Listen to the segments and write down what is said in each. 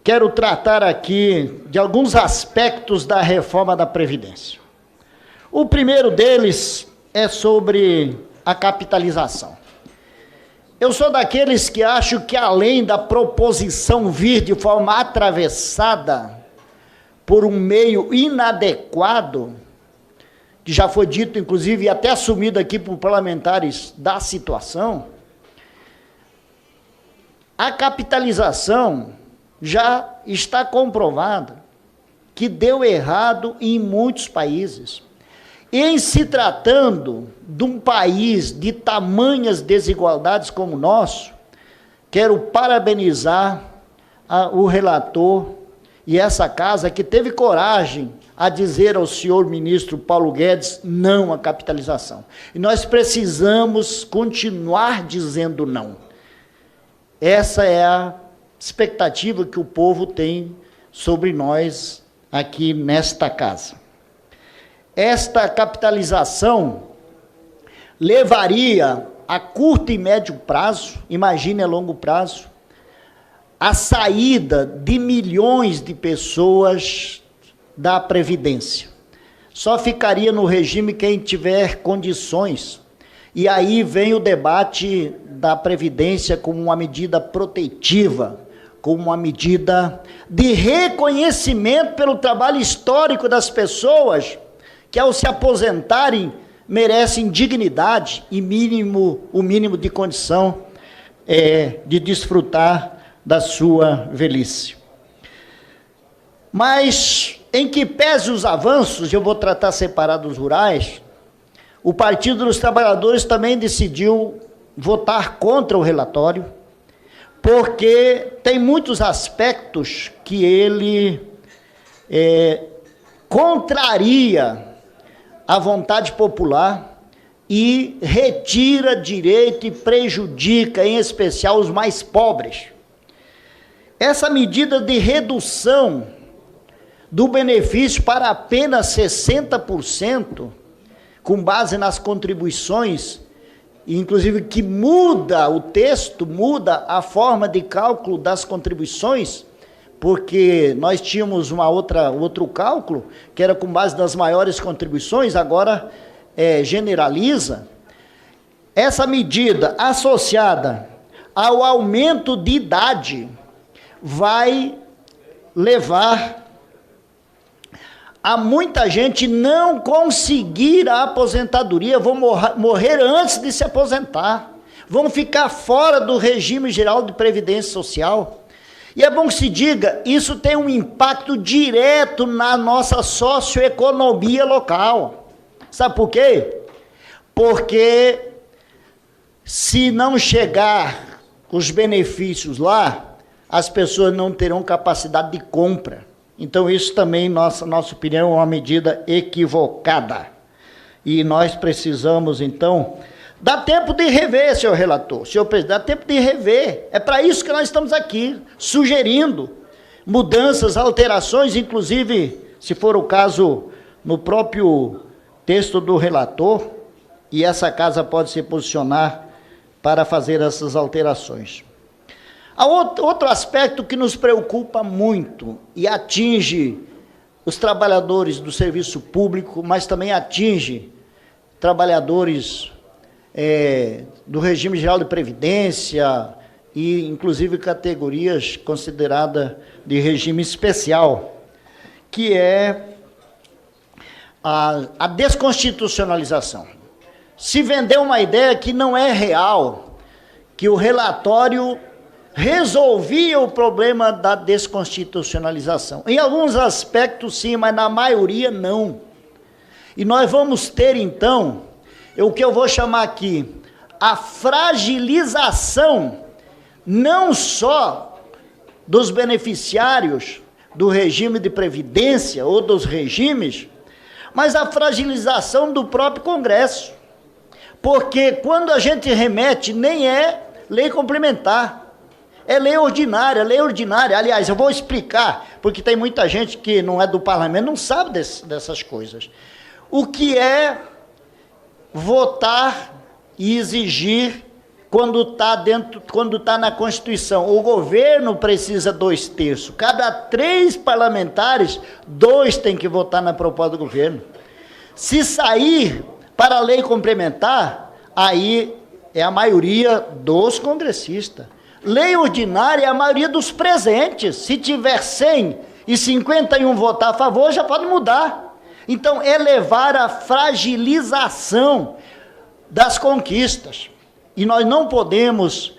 quero tratar aqui de alguns aspectos da reforma da Previdência. O primeiro deles é sobre a capitalização. Eu sou daqueles que acham que, além da proposição vir de forma atravessada por um meio inadequado, que já foi dito, inclusive, e até assumido aqui por parlamentares da situação, a capitalização já está comprovada que deu errado em muitos países. Em se tratando de um país de tamanhas desigualdades como o nosso, quero parabenizar o relator e essa casa que teve coragem a dizer ao senhor ministro Paulo Guedes não à capitalização. E nós precisamos continuar dizendo não. Essa é a expectativa que o povo tem sobre nós aqui nesta casa. Esta capitalização levaria a curto e médio prazo, imagine a longo prazo, a saída de milhões de pessoas da Previdência. Só ficaria no regime quem tiver condições. E aí vem o debate da Previdência como uma medida protetiva, como uma medida de reconhecimento pelo trabalho histórico das pessoas que, ao se aposentarem, merecem dignidade e o mínimo de condição de desfrutar da sua velhice. Mas, em que pese os avanços, eu vou tratar separado os rurais, o Partido dos Trabalhadores também decidiu votar contra o relatório, porque tem muitos aspectos que ele contraria a vontade popular e retira direito e prejudica, em especial, os mais pobres. Essa medida de redução do benefício para apenas 60%, com base nas contribuições, inclusive que muda o texto, muda a forma de cálculo das contribuições, porque nós tínhamos outro cálculo, que era com base nas maiores contribuições, agora generaliza. Essa medida associada ao aumento de idade vai levar a muita gente não conseguir a aposentadoria, vão morrer antes de se aposentar, vão ficar fora do regime geral de previdência social. E é bom que se diga, isso tem um impacto direto na nossa socioeconomia local. Sabe por quê? Porque se não chegar os benefícios lá, as pessoas não terão capacidade de compra. Então isso também, nossa opinião, é uma medida equivocada. E nós precisamos, então, dá tempo de rever, senhor relator, senhor presidente, dá tempo de rever. É para isso que nós estamos aqui, sugerindo mudanças, alterações, inclusive, se for o caso, no próprio texto do relator, e essa casa pode se posicionar para fazer essas alterações. Há outro aspecto que nos preocupa muito e atinge os trabalhadores do serviço público, mas também atinge trabalhadores do regime geral de previdência e, inclusive, categorias consideradas de regime especial, que é a desconstitucionalização. Se vendeu uma ideia que não é real, que o relatório resolvia o problema da desconstitucionalização. Em alguns aspectos, sim, mas na maioria, não. E nós vamos ter, então, o que eu vou chamar aqui, a fragilização, não só dos beneficiários do regime de previdência ou dos regimes, mas a fragilização do próprio Congresso. Porque quando a gente remete, nem é lei complementar, é lei ordinária, aliás, eu vou explicar, porque tem muita gente que não é do parlamento, não sabe dessas coisas. O que é votar e exigir quando tá na Constituição, o governo precisa 2/3. Cada 3 parlamentares, 2 têm que votar na proposta do governo. Se sair para a lei complementar, aí é a maioria dos congressistas. Lei ordinária é a maioria dos presentes. Se tiver 100 e 51 votar a favor, já pode mudar. Então, é levar a fragilização das conquistas. E nós não podemos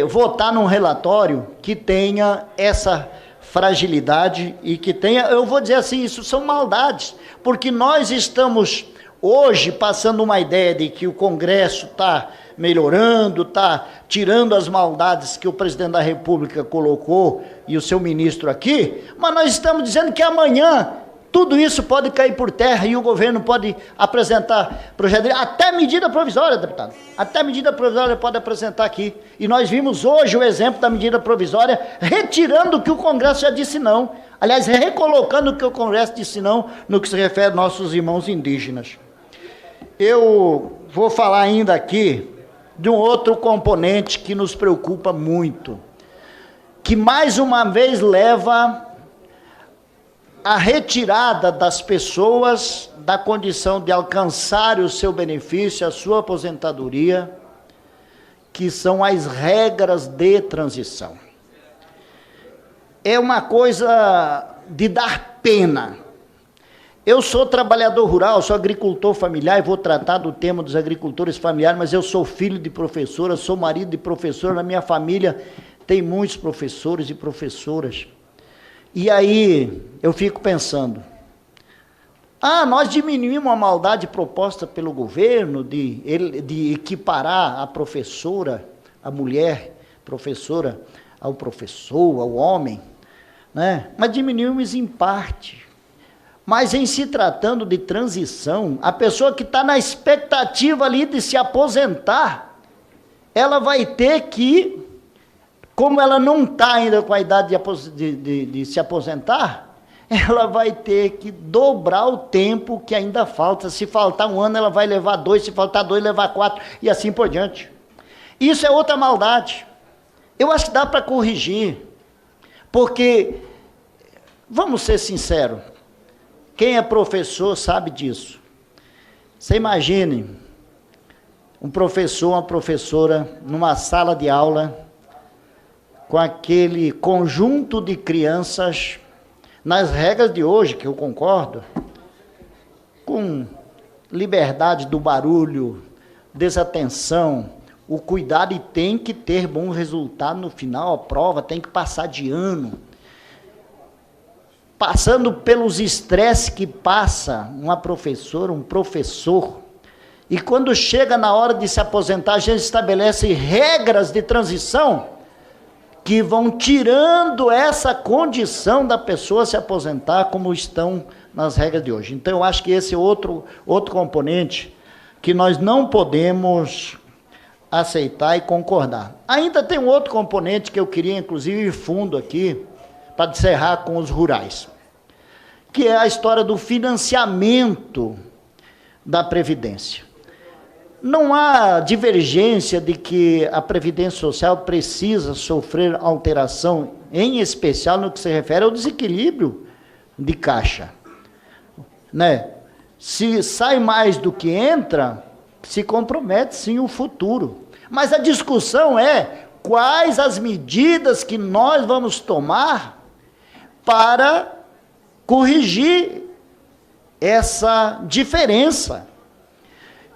votar num relatório que tenha essa fragilidade e que tenha, eu vou dizer assim, isso são maldades, porque nós estamos hoje passando uma ideia de que o Congresso está melhorando, está tirando as maldades que o presidente da República colocou e o seu ministro aqui, mas nós estamos dizendo que amanhã tudo isso pode cair por terra e o governo pode apresentar projeto de lei, até medida provisória, deputado. Até medida provisória pode apresentar aqui. E nós vimos hoje o exemplo da medida provisória, retirando o que o Congresso já disse não. Aliás, recolocando o que o Congresso disse não no que se refere aos nossos irmãos indígenas. Eu vou falar ainda aqui de um outro componente que nos preocupa muito, que mais uma vez leva a retirada das pessoas da condição de alcançar o seu benefício, a sua aposentadoria, que são as regras de transição. É uma coisa de dar pena. Eu sou trabalhador rural, sou agricultor familiar e vou tratar do tema dos agricultores familiares, mas eu sou filho de professora, sou marido de professora, na minha família tem muitos professores e professoras. E aí eu fico pensando, nós diminuímos a maldade proposta pelo governo de equiparar a professora, a mulher professora, ao professor, ao homem, né? Mas diminuímos em parte. Mas em se tratando de transição, a pessoa que está na expectativa ali de se aposentar, ela vai ter que, como ela não está ainda com a idade de se aposentar, ela vai ter que dobrar o tempo que ainda falta. Se faltar 1 ano, ela vai levar 2, se faltar 2, levar 4, e assim por diante. Isso é outra maldade. Eu acho que dá para corrigir, porque, vamos ser sinceros, quem é professor sabe disso. Você imagine um professor, uma professora, numa sala de aula, com aquele conjunto de crianças, nas regras de hoje, que eu concordo, com liberdade do barulho, desatenção, o cuidado, e tem que ter bom resultado no final, a prova tem que passar de ano, passando pelos estresses que passa uma professora, um professor, e quando chega na hora de se aposentar, a gente estabelece regras de transição que vão tirando essa condição da pessoa se aposentar, como estão nas regras de hoje. Então, eu acho que esse é outro componente que nós não podemos aceitar e concordar. Ainda tem um outro componente que eu queria, inclusive, ir fundo aqui, para encerrar com os rurais, que é a história do financiamento da Previdência. Não há divergência de que a Previdência Social precisa sofrer alteração, em especial no que se refere ao desequilíbrio de caixa, né? Se sai mais do que entra, se compromete sim o futuro. Mas a discussão é quais as medidas que nós vamos tomar para corrigir essa diferença.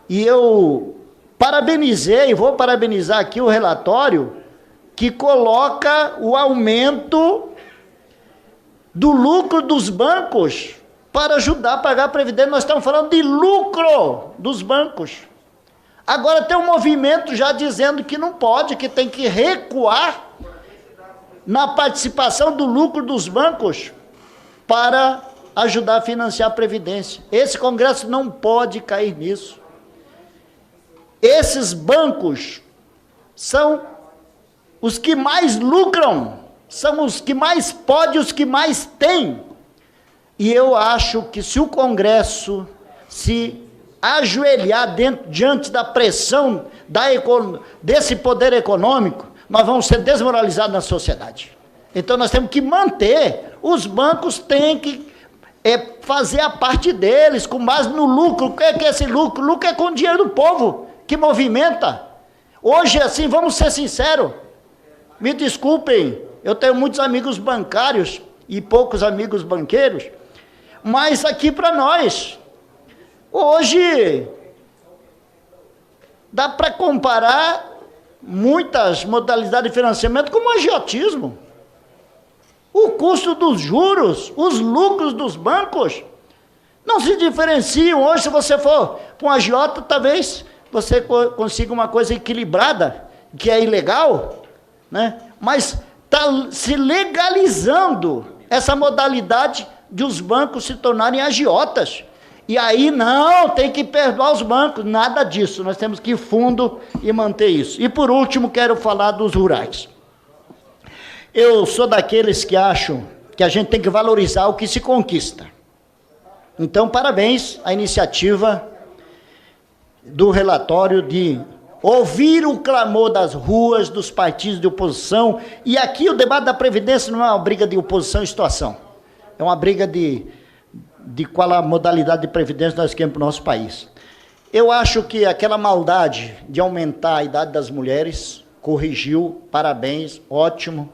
E eu parabenizei, vou parabenizar aqui o relatório, que coloca o aumento do lucro dos bancos para ajudar a pagar a Previdência. Nós estamos falando de lucro dos bancos. Agora tem um movimento já dizendo que não pode, que tem que recuar na participação do lucro dos bancos para ajudar a financiar a Previdência. Esse Congresso não pode cair nisso. Esses bancos são os que mais lucram, são os que mais podem, os que mais têm. E eu acho que se o Congresso se ajoelhar diante da pressão desse poder econômico, nós vamos ser desmoralizados na sociedade. Então nós temos que manter, os bancos têm que fazer a parte deles, com base no lucro. O que é esse lucro? O lucro é com o dinheiro do povo, que movimenta. Hoje, assim, vamos ser sinceros, me desculpem, eu tenho muitos amigos bancários e poucos amigos banqueiros, mas aqui para nós, hoje, dá para comparar muitas modalidades de financiamento com o agiotismo. O custo dos juros, os lucros dos bancos, não se diferenciam. Hoje, se você for para um agiota, talvez você consiga uma coisa equilibrada, que é ilegal, né? Mas está se legalizando essa modalidade de os bancos se tornarem agiotas. E aí não, tem que perdoar os bancos, nada disso, nós temos que ir fundo e manter isso. E por último, quero falar dos rurais. Eu sou daqueles que acham que a gente tem que valorizar o que se conquista. Então, parabéns à iniciativa do relatório de ouvir o clamor das ruas, dos partidos de oposição. E aqui o debate da Previdência não é uma briga de oposição e situação. É uma briga de qual a modalidade de Previdência nós queremos para o nosso país. Eu acho que aquela maldade de aumentar a idade das mulheres, corrigiu, parabéns, ótimo.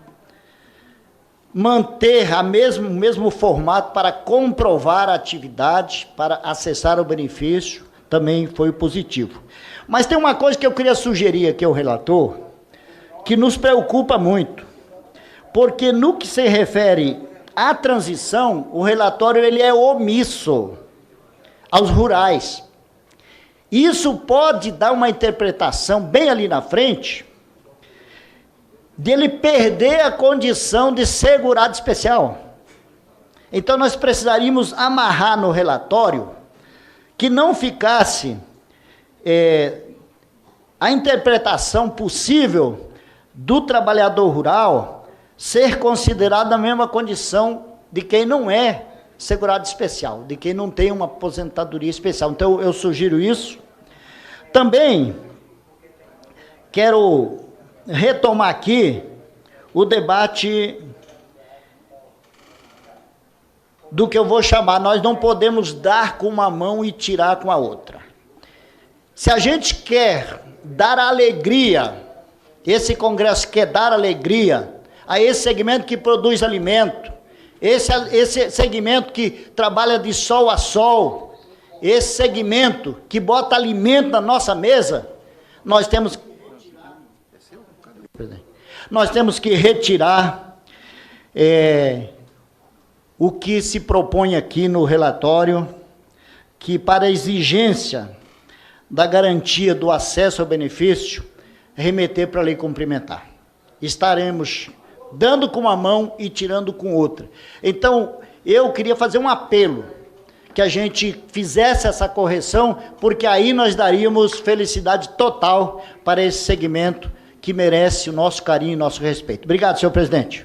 Manter o mesmo formato para comprovar a atividade, para acessar o benefício, também foi positivo. Mas tem uma coisa que eu queria sugerir aqui ao relator, que nos preocupa muito, porque no que se refere à transição, o relatório ele é omisso aos rurais. Isso pode dar uma interpretação bem ali na frente, dele perder a condição de segurado especial. Então nós precisaríamos amarrar no relatório que não ficasse a interpretação possível do trabalhador rural ser considerado na mesma condição de quem não é segurado especial, de quem não tem uma aposentadoria especial. Então eu sugiro isso. Também quero retomar aqui o debate do que eu vou chamar, nós não podemos dar com uma mão e tirar com a outra. Se a gente quer dar alegria, esse Congresso quer dar alegria a esse segmento que produz alimento, esse segmento que trabalha de sol a sol, esse segmento que bota alimento na nossa mesa, nós temos que retirar o que se propõe aqui no relatório, que para a exigência da garantia do acesso ao benefício, remeter para a lei complementar. Estaremos dando com uma mão e tirando com outra. Então, eu queria fazer um apelo, que a gente fizesse essa correção, porque aí nós daríamos felicidade total para esse segmento que merece o nosso carinho e nosso respeito. Obrigado, senhor presidente.